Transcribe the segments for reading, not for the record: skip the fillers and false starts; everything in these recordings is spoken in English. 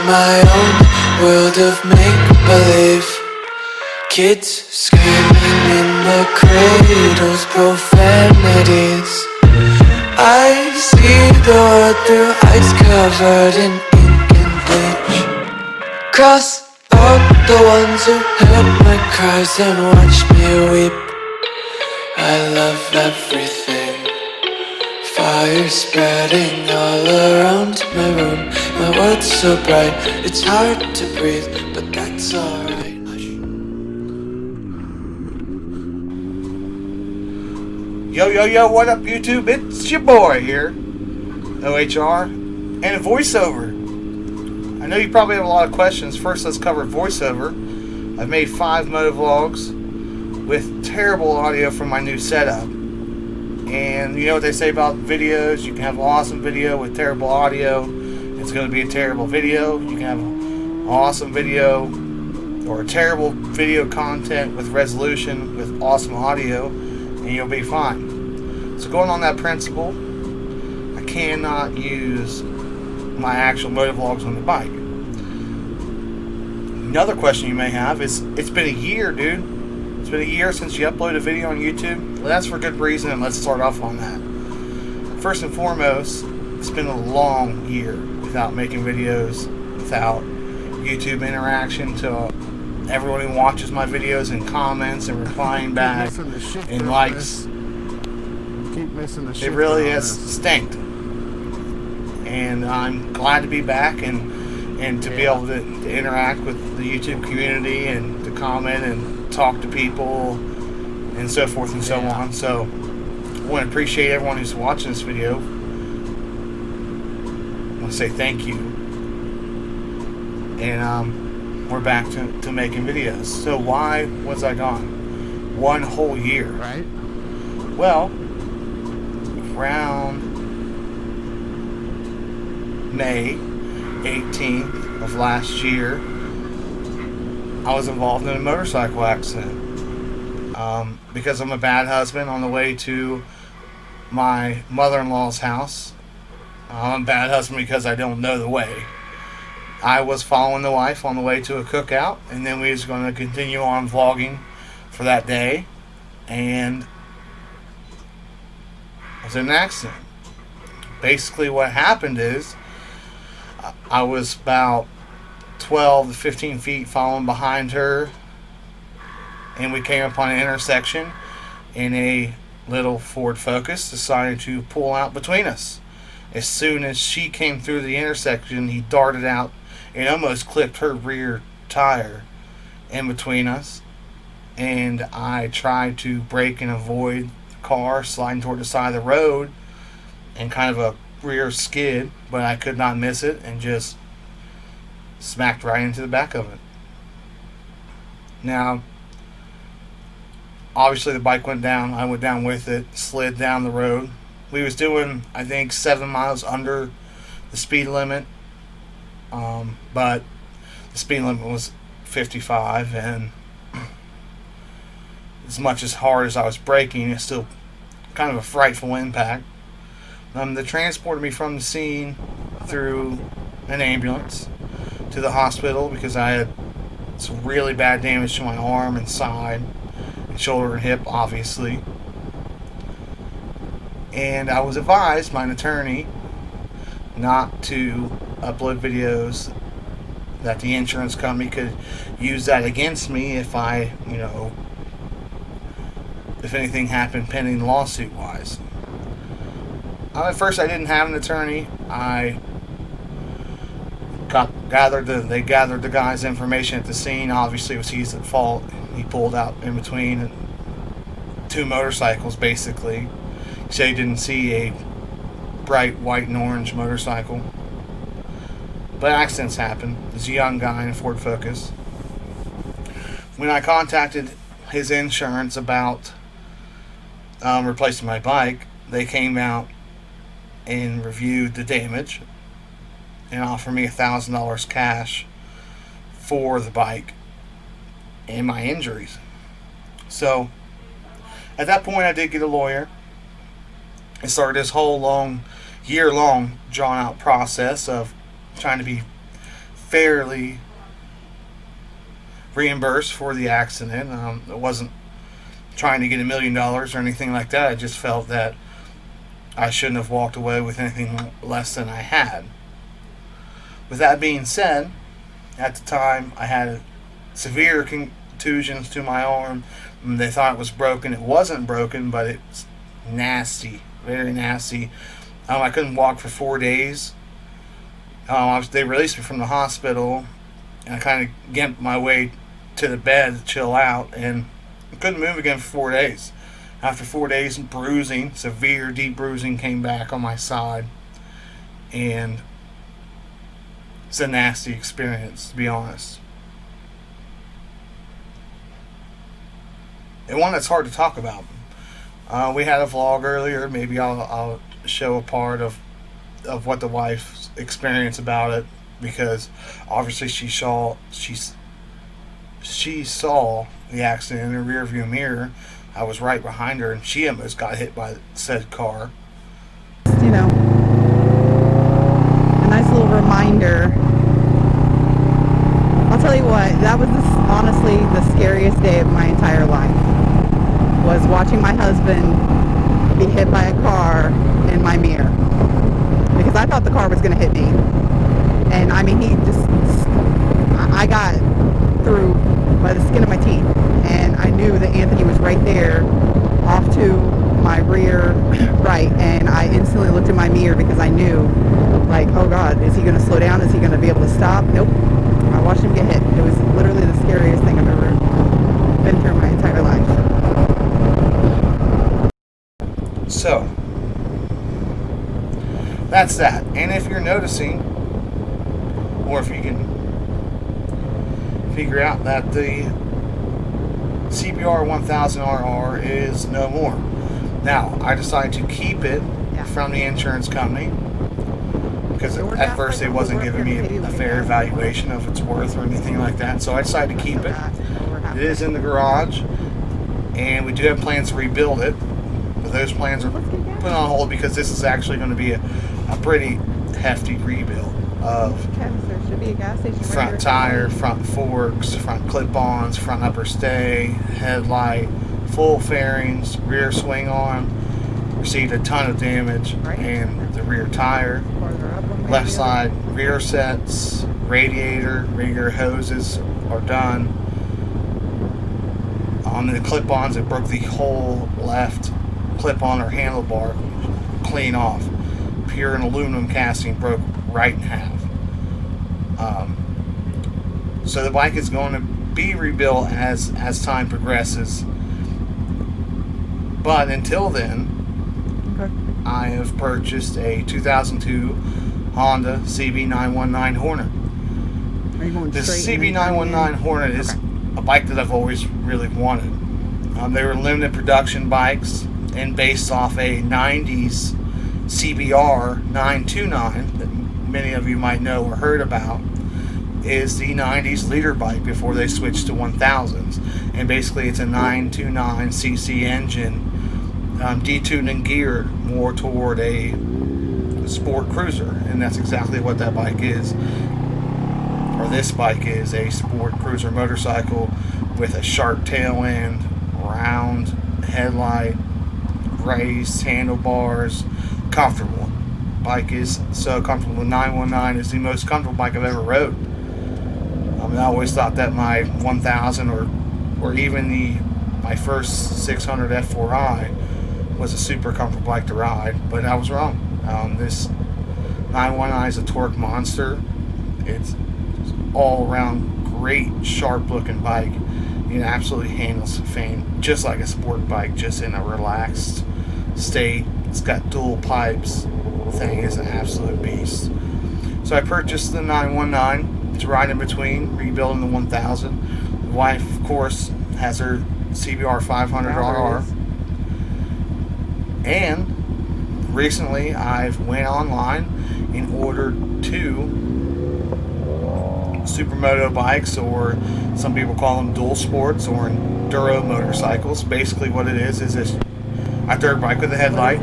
my own world of make-believe. Kids screaming in the cradles, profanities. I see the world through eyes covered in ink and bleach. Cross out the ones who heard my cries and watched me weep. I love everything. Fire spreading all around my room. My world's so bright, it's hard to breathe, but that's alright. Yo, what up YouTube? It's your boy here, OHR, and a voiceover. I know you probably have a lot of questions. First, let's cover voiceover. I've made 5 motovlogs with terrible audio from my new setup. And you know what they say about videos? You can have an awesome video with terrible audio. It's going to be a terrible video. You can have an awesome video or a terrible video content with resolution with awesome audio, and you'll be fine. So going on that principle, I cannot use my actual motovlogs on the bike. Another question you may have is, it's been a year, dude. It's been a year since you uploaded a video on YouTube. Well, that's for good reason, and let's start off on that. First and foremost, it's been a long year without making videos, without YouTube interaction to everyone who watches my videos and comments and replying back and likes. It really has stinked. And I'm glad to be back and to be able to interact with the YouTube community and to comment and talk to people and so forth and so on. So I want to appreciate everyone who's watching this video. I want to say thank you. And we're back to making videos. So why was I gone? 1 whole year. Right. Well, around May 18th of last year, I was involved in a motorcycle accident. Because I'm a bad husband on the way to my mother-in-law's house. I'm a bad husband because I don't know the way. I was following the wife on the way to a cookout, and then we was going to continue on vlogging for that day, and I was in an accident. Basically what happened is I was about 12 to 15 feet following behind her, and we came upon an intersection, and a little Ford Focus decided to pull out between us. As soon as she came through the intersection, he darted out and almost clipped her rear tire in between us, and I tried to brake and avoid the car sliding toward the side of the road and kind of a rear skid, but I could not miss it and just smacked right into the back of it. Now, obviously the bike went down. I went down with it, slid down the road. We was doing, I think, 7 miles under the speed limit, but the speed limit was 55, and as much as hard as I was braking, it's still kind of a frightful impact. They transported me from the scene through an ambulance to the hospital because I had some really bad damage to my arm and side and shoulder and hip, obviously. And I was advised by an attorney not to upload videos, that the insurance company could use that against me if I, if anything happened pending lawsuit wise. At first I didn't have an attorney. I gathered the guy's information at the scene. Obviously it was he's at fault. He pulled out in between 2 motorcycles basically. He said he didn't see a bright white and orange motorcycle. But accidents happen. There's a young guy in a Ford Focus. When I contacted his insurance about replacing my bike, they came out and reviewed the damage and offered me $1,000 cash for the bike and my injuries. So at that point I did get a lawyer and started this whole year-long drawn-out process of trying to be fairly reimbursed for the accident. It wasn't trying to get $1,000,000 or anything like that. I just felt that I shouldn't have walked away with anything less than I had. With that being said, at the time I had severe contusions to my arm. They thought it was broken. It wasn't broken, but it's nasty, very nasty. I couldn't walk for 4 days. They released me from the hospital, and I kind of gimped my way to the bed to chill out, and I couldn't move again for 4 days. After 4 days, bruising, severe deep bruising came back on my side, and it's a nasty experience, to be honest. And one that's hard to talk about. We had a vlog earlier. Maybe I'll show a part of what the wife's experience about it, because obviously she saw the accident in the rear view mirror. I was right behind her, and she almost got hit by said car. You know, a nice little reminder. I'll tell you what, that was honestly the scariest day of my entire life, was watching my husband be hit by a car in my mirror, because I thought the car was going to hit me. And I mean, I got through by the skin of my teeth, and I knew that Anthony was right there off to my rear right, and I instantly looked in my mirror because I knew, like, oh God, is he going to slow down? Is he going to be able to stop? Nope. I watched him get hit. It was literally the scariest thing I've ever been through in my entire life. So, that's that. And if you're noticing, or if you can figure out that the CBR 1000RR is no more. Now, I decided to keep it from the insurance company, because at first it wasn't giving me a fair evaluation of its worth or anything like that. So I decided to keep it. It is in the garage, and we do have plans to rebuild it. But those plans are put on hold because this is actually going to be a pretty hefty rebuild of front tire, front forks, front clip-ons, front upper stay, headlight, full fairings, rear swing arm. Received a ton of damage, and the rear tire, left side rear sets, radiator hoses are done. On the clip-ons, it broke the whole left clip-on or handlebar clean off. Pure and aluminum casting broke right in half. So the bike is going to be rebuilt as time progresses. But until then, I have purchased a 2002 Honda CB919 Hornet. This CB919 Hornet is a bike that I've always really wanted. They were limited production bikes, and based off a 90s CBR 929 that many of you might know or heard about, is the 90s leader bike before they switched to 1000s. And basically it's a 929cc engine, detuned and geared more toward a sport cruiser, and that's exactly what that bike is. Or this bike is a sport cruiser motorcycle with a sharp tail end, round headlight, raised handlebars, comfortable. Bike is so comfortable. The 919 is the most comfortable bike I've ever rode. I always thought that my 1000 or even my first 600 F4i was a super comfortable bike to ride, but I was wrong. This 919 is a torque monster. It's all around great, sharp looking bike. It absolutely handles fan just like a sport bike, just in a relaxed state. It's got dual pipes. The thing is an absolute beast. So I purchased the 919 to ride in between rebuilding the 1000. The wife, of course, has her CBR 500RR. And recently I've went online and ordered 2 supermoto bikes, or some people call them dual sports or enduro motorcycles. Basically what it is a dirt bike with a headlight.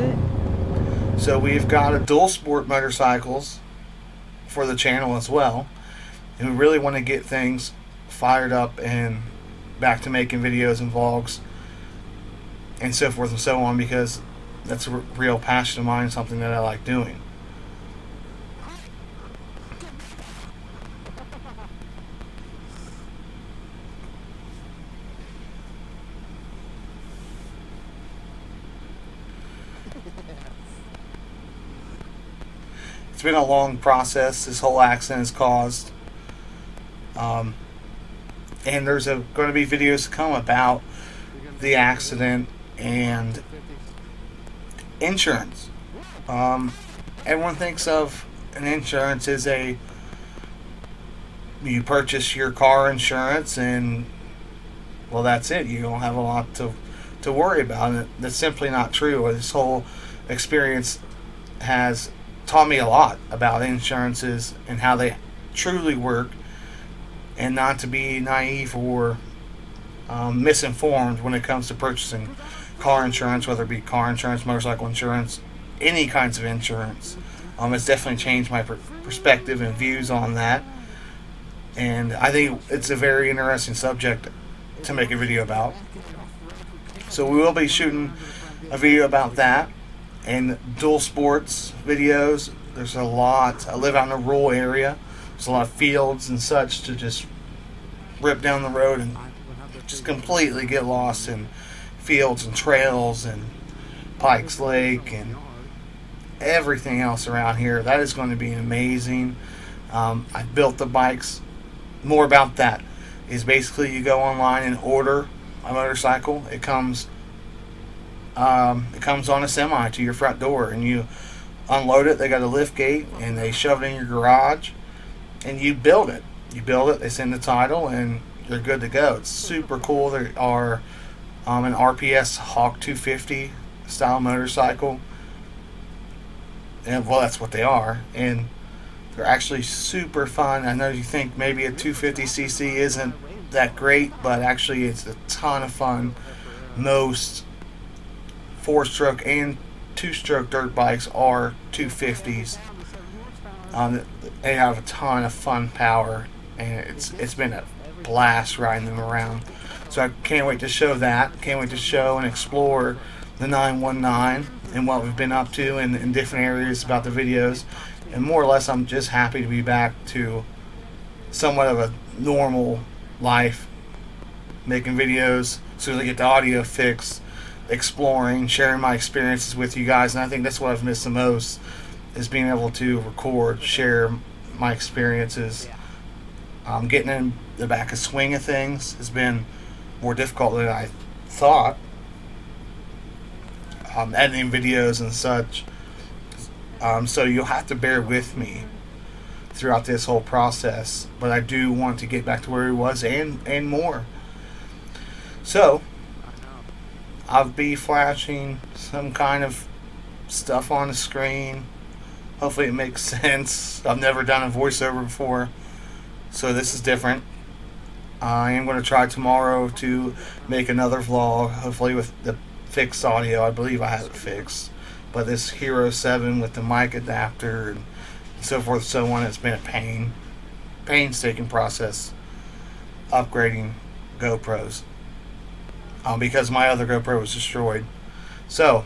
So we've got a dual sport motorcycles for the channel as well, and we really want to get things fired up and back to making videos and vlogs and so forth and so on, because that's a real passion of mine, something that I like doing. It's been a long process. This whole accident has caused, and there's going to be videos to come about the accident and insurance. Everyone thinks of an insurance as you purchase your car insurance and, well, that's it. You don't have a lot to worry about. And that's simply not true. This whole experience has taught me a lot about insurances and how they truly work, and not to be naive or misinformed when it comes to purchasing car insurance, whether it be car insurance, motorcycle insurance, any kinds of insurance. It's definitely changed my perspective and views on that, and I think it's a very interesting subject to make a video about. So we will be shooting a video about that and dual sports videos. There's a lot. I live out in a rural area. There's a lot of fields and such to just rip down the road and just completely get lost in fields and trails and Pikes Lake and everything else around here. That is going to be amazing. I built the bikes. More about that is basically you go online and order a motorcycle. It comes on a semi to your front door, and you unload it. They got a lift gate, and they shove it in your garage, and you build it. They send the title, and you're good to go. It's super cool. They are an RPS Hawk 250 style motorcycle, and well, that's what they are, and they're actually super fun. I know you think maybe a 250cc isn't that great, but actually it's a ton of fun. Most 4-stroke and 2-stroke dirt bikes are 250s. They have a ton of fun power, and it's been a blast riding them around. So I can't wait to show that. Can't wait to show and explore the 919 and what we've been up to in different areas about the videos. And more or less, I'm just happy to be back to somewhat of a normal life, making videos as soon as I get the audio fixed, exploring, sharing my experiences with you guys. And I think that's what I've missed the most, is being able to record, share my experiences. Getting in the back of swing of things has been more difficult than I thought. Editing videos and such. So you'll have to bear with me throughout this whole process, but I do want to get back to where he was and more. So I'll be flashing some kind of stuff on the screen. Hopefully it makes sense. I've never done a voiceover before, so this is different. I am going to try tomorrow to make another vlog, hopefully with the fixed audio. I believe I have it fixed. But this Hero 7 with the mic adapter and so forth and so on, it's been a painstaking process upgrading GoPros, because my other GoPro was destroyed. So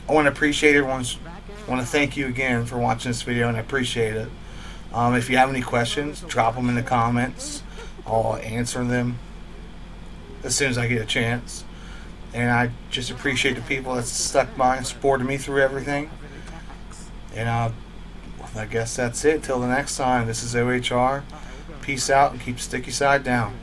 I want to thank you again for watching this video, and I appreciate it. If you have any questions, drop them in the comments. I'll answer them as soon as I get a chance. And I just appreciate the people that stuck by and supported me through everything. And I guess that's it. Till the next time, this is OHR. Peace out and keep sticky side down.